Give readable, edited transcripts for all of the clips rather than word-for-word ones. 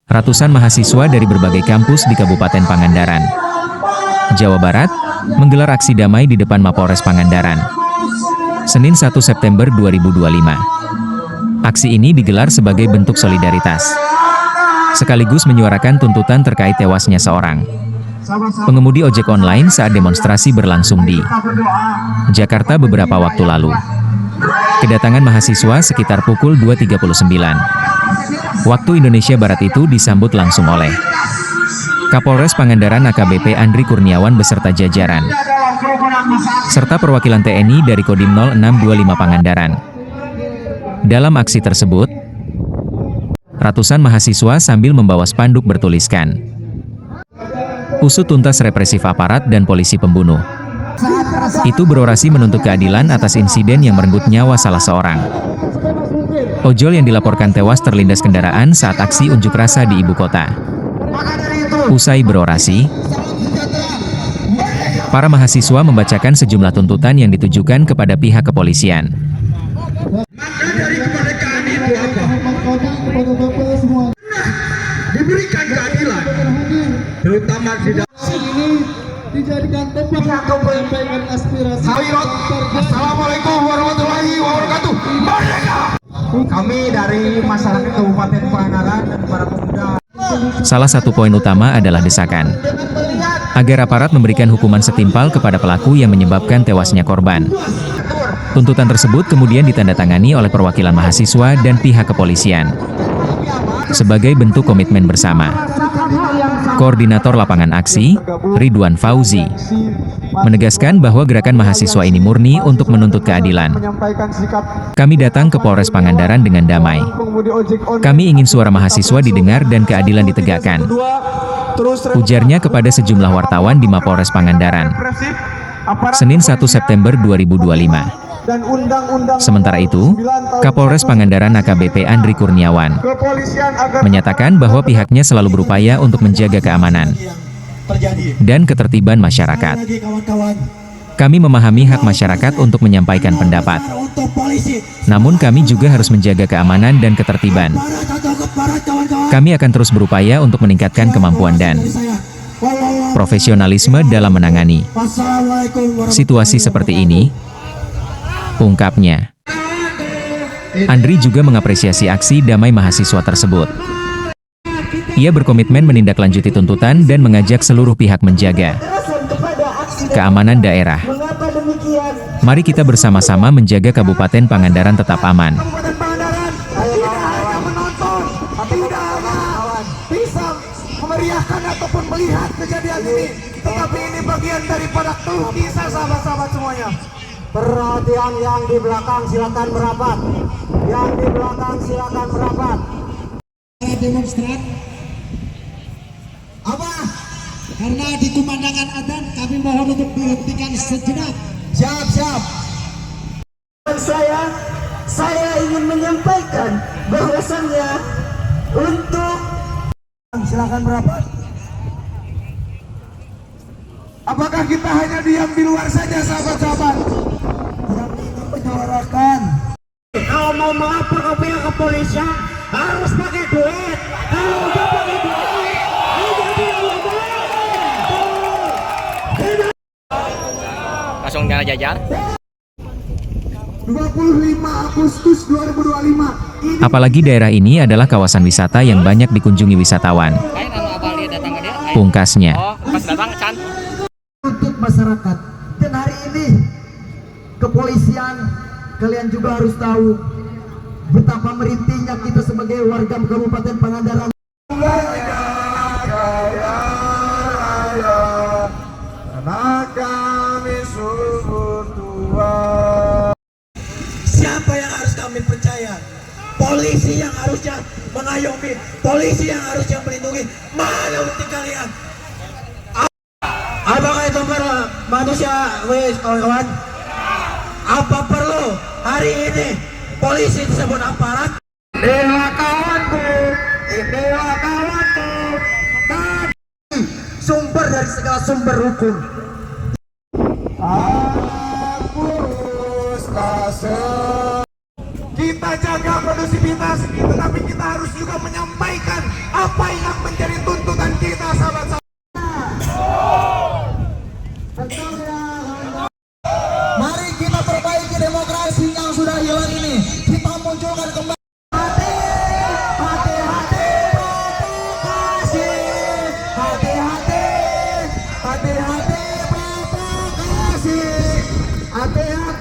Ratusan mahasiswa dari berbagai kampus di Kabupaten Pangandaran, Jawa Barat, menggelar aksi damai di depan Mapolres Pangandaran, Senin 1 September 2025. Aksi ini digelar sebagai bentuk solidaritas, sekaligus menyuarakan tuntutan terkait tewasnya seorang pengemudi ojek online saat demonstrasi berlangsung di Jakarta beberapa waktu lalu. Kedatangan mahasiswa sekitar pukul 2.39 waktu Indonesia Barat itu disambut langsung oleh Kapolres Pangandaran AKBP Andri Kurniawan beserta jajaran, serta perwakilan TNI dari Kodim 0625 Pangandaran. Dalam aksi tersebut, ratusan mahasiswa sambil membawa spanduk bertuliskan, "Usut tuntas represif aparat dan polisi pembunuh." Itu berorasi menuntut keadilan atas insiden yang merenggut nyawa salah seorang ojol yang dilaporkan tewas terlindas kendaraan saat aksi unjuk rasa di ibu kota. Usai berorasi, para mahasiswa membacakan sejumlah tuntutan yang ditujukan kepada pihak kepolisian. Diberikan keadilan, terutama di dijadikan tempat untuk menyampaikan aspirasi. Assalamualaikum warahmatullahi wabarakatuh. Merdeka! Kami dari masyarakat Kabupaten Pangandaran dan para pemuda. Salah satu poin utama adalah desakan agar aparat memberikan hukuman setimpal kepada pelaku yang menyebabkan tewasnya korban. Tuntutan tersebut kemudian ditandatangani oleh perwakilan mahasiswa dan pihak kepolisian sebagai bentuk komitmen bersama. Koordinator Lapangan Aksi, Ridwan Fauzi, menegaskan bahwa gerakan mahasiswa ini murni untuk menuntut keadilan. Kami datang ke Polres Pangandaran dengan damai. Kami ingin suara mahasiswa didengar dan keadilan ditegakkan, ujarnya kepada sejumlah wartawan di Mapolres Pangandaran, Senin 1 September 2025. Sementara itu, Kapolres Pangandaran AKBP Andri Kurniawan menyatakan bahwa pihaknya selalu berupaya untuk menjaga keamanan dan ketertiban masyarakat. Kami memahami hak masyarakat untuk menyampaikan pendapat, namun kami juga harus menjaga keamanan dan ketertiban. Kami akan terus berupaya untuk meningkatkan kemampuan dan profesionalisme dalam menangani situasi seperti ini, ungkapnya. Andri juga mengapresiasi aksi damai mahasiswa tersebut. Ia berkomitmen menindaklanjuti tuntutan dan mengajak seluruh pihak menjaga keamanan daerah. Mari kita bersama-sama menjaga Kabupaten Pangandaran tetap aman. Memeriahkan ataupun melihat kejadian ini, tetapi ini bagian daripada kisah sahabat-sahabat semuanya. Perhatian yang di belakang silakan merapat. Yang di belakang silakan merapat. Demonstran. Apa? Karena dikumandangkan adzan, kami mohon untuk dihentikan sejenak. Siap. Saya ingin menyampaikan bahwasannya untuk silakan merapat. Apakah kita hanya diam di luar saja, sahabat-sahabat? Yang ingin menyuarakan, Kalau mau melapor ke pihak kepolisian harus pakai duit. Kalau nggak pakai duit, langsung nyala jajar. 25 Agustus 2025. Apalagi daerah ini adalah kawasan wisata yang banyak dikunjungi wisatawan. Lain anu abal dia datang ke dia. Pungkasnya, Oh, pas datang can. untuk masyarakat. Dan hari ini kepolisian, kalian juga harus tahu betapa merintihnya kita sebagai warga Kabupaten Pangandaran. Siapa yang harus kami percaya? Polisi yang harusnya mengayomi, polisi yang harusnya melindungi. Mana bukti kalian? Apakah itu manusia, kawan-kawan? Apa perlu hari ini polisi disebut aparat? Inilah kawanku, inilah kawanku. Sumber dari segala sumber hukum. Kita jaga kondusivitas, tetapi kita harus juga menyampaikan apa yang menjadi tuntutan kita sahabat-sahabat. Mari kita perbaiki demokrasi yang sudah hilang ini. Kita munculkan kembali. Hati-hati provokasi. Hati-hati provokasi. Hati-hati.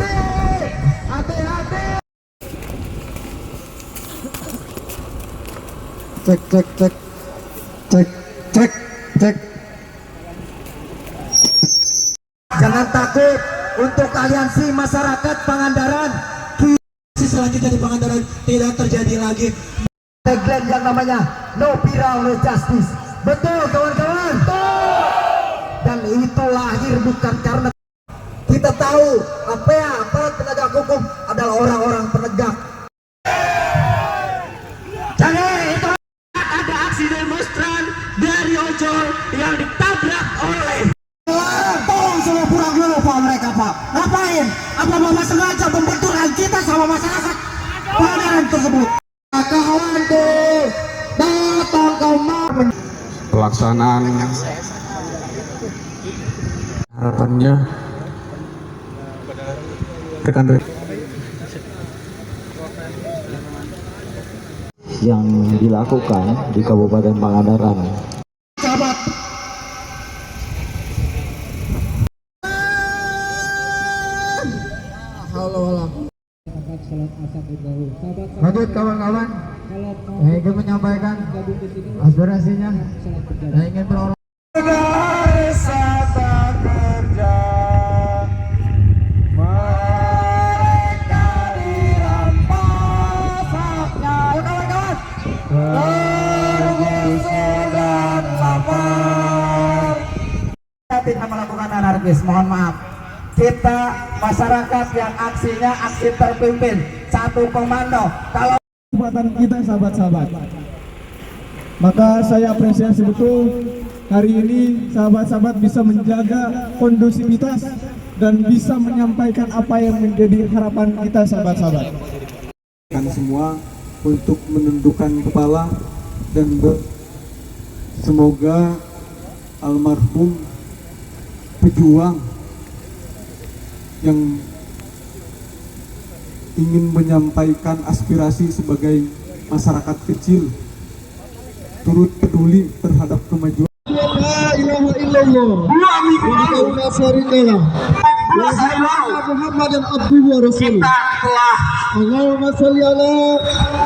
Cek. Jangan takut untuk aliansi masyarakat Pangandaran. Selanjutnya di Pangandaran tidak terjadi lagi tagline yang namanya no viral no justice. Betul kawan-kawan. Dan itu lahir bukan karena kita tahu aparat penegak hukum adalah orang-orang penegak. Jadi itu ada aksi demonstran dari ojol yang ditabrak oleh. Tolong semua pulang dulu Pak mereka Pak. Ngapain? Apa Bapak sengaja membenturkan kita sama masyarakat Pangandaran tersebut? Kawanku, datang kemari. Pelaksanaan harapannya rekan-rekan yang dilakukan di Kabupaten Pangandaran. Sahabat. Lanjut kawan-kawan. Saya ingin menyampaikan aspirasinya. Saya ingin berolahraga. Tidak melakukan anarkis, mohon maaf. Kita masyarakat yang aksinya aksi terpimpin, satu komando. Kalau Kesempatan kita sahabat-sahabat, maka saya apresiasi betul hari ini sahabat-sahabat bisa menjaga kondusivitas dan bisa menyampaikan apa yang menjadi harapan kita sahabat-sahabat. kan semua untuk menundukkan kepala dan semoga almarhum pejuang yang ingin menyampaikan aspirasi sebagai masyarakat kecil turut peduli terhadap kemajuan. La ilaha illallah wa la syarikalah wa sallallahu Muhammadan abduhu wa rasuluh. Allahumma shalli ala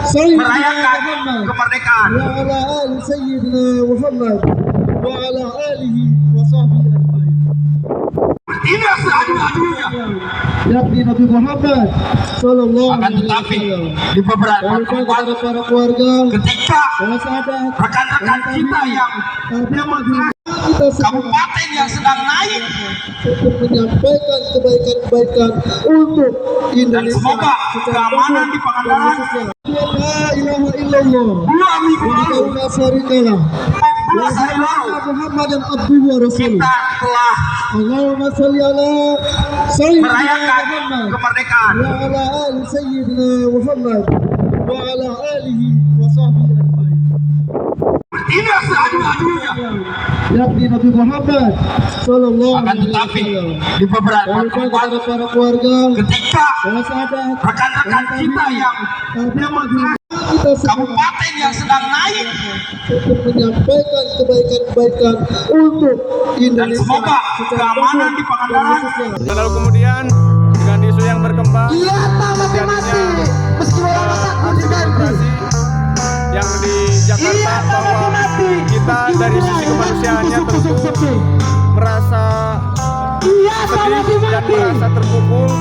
sayyidina Muhammad kemerdekaan. wa ala ali sayyidina Muhammad wa ala alihi wa sahbihi ajmain. Ini seadu-adunya. Yakni Nabi Muhammad sallallahu Akan tetapi di beberapa tempat kepada para keluarga, ketika para sahabat, rekan-rekan kita yang kita semua kabupaten yang sedang naik untuk menyampaikan kebaikan-kebaikan untuk dan Indonesia. semoga keamanan di Pangandaran La ilaha illallah 2 minggu wa lalu la syarikalah wa 2 hari lalu Muhammadan abduhu wa rasuluh. kita telah Allahumma shalli ala sayyidina merayakan Muhammad kemerdekaan. wa ala ali sayyidina Muhammad wa ala alihi wa sahbihi ajmain. Ini seadu-adunya. Yakni Nabi Muhammad sallallahu Akan tetapi di beberapa Lalu tempat kepada para keluarga, ketika para sahabat, rekan-rekan kita yang kita semua kabupaten yang sedang naik untuk menyampaikan kebaikan-kebaikan untuk dan Indonesia. semoga keamanan di Pangandaran. Lalu kemudian dengan isu yang berkembang iya Pak mati-mati meski orang takut diganti. yang di Jakarta bahwa kita dari sisi kemanusiaannya tentu merasa sedih dan merasa terpukul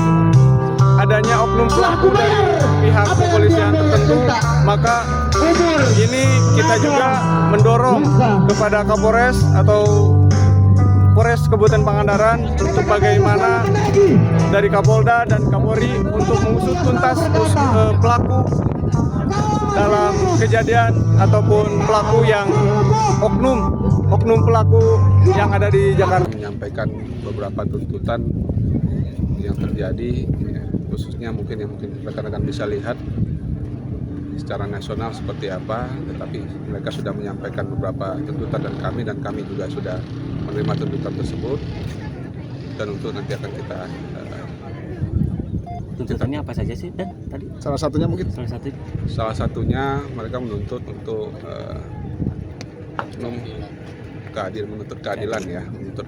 adanya oknum pelaku dari pihak kepolisian tertentu, maka ini kita juga mendorong kepada Kapolres atau Polres Kabupaten Pangandaran untuk bagaimana dari Kapolda dan Kapolri untuk mengusut tuntas pelaku dalam kejadian ataupun pelaku yang oknum pelaku yang ada di Jakarta. Menyampaikan beberapa tuntutan yang terjadi, khususnya mungkin rekan-rekan bisa lihat secara nasional seperti apa, tetapi mereka sudah menyampaikan beberapa tuntutan dan kami juga sudah menerima tuntutan tersebut, dan untuk nanti akan kita Tuntutannya apa saja sih Dan tadi? Salah satunya mungkin salah satunya mereka menuntut untuk menuntut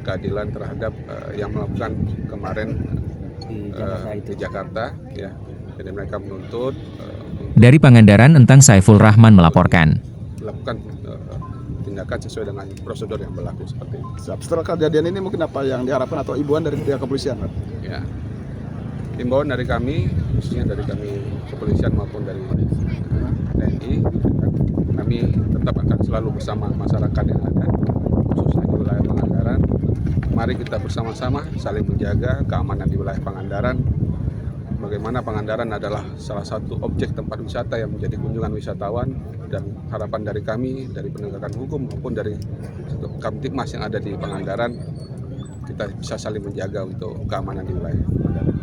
keadilan terhadap yang melakukan kemarin di Jakarta ya. Jadi mereka menuntut Dari Pangandaran, Entang Saiful Rahman melaporkan. melakukan tindakan sesuai dengan prosedur yang berlaku seperti itu. setelah kejadian ini mungkin apa yang diharapkan atau imbauan dari pihak kepolisian, Pak? Ya. Himbauan dari kami, khususnya dari kami kepolisian maupun dari TNI, kami tetap akan selalu bersama masyarakat yang ada, khususnya di wilayah Pangandaran. Mari kita bersama-sama saling menjaga keamanan di wilayah Pangandaran. Bagaimana Pangandaran adalah salah satu objek tempat wisata yang menjadi kunjungan wisatawan, dan harapan dari kami, dari penegakan hukum maupun dari Kamtibmas yang ada di Pangandaran, kita bisa saling menjaga untuk keamanan di wilayah Pangandaran.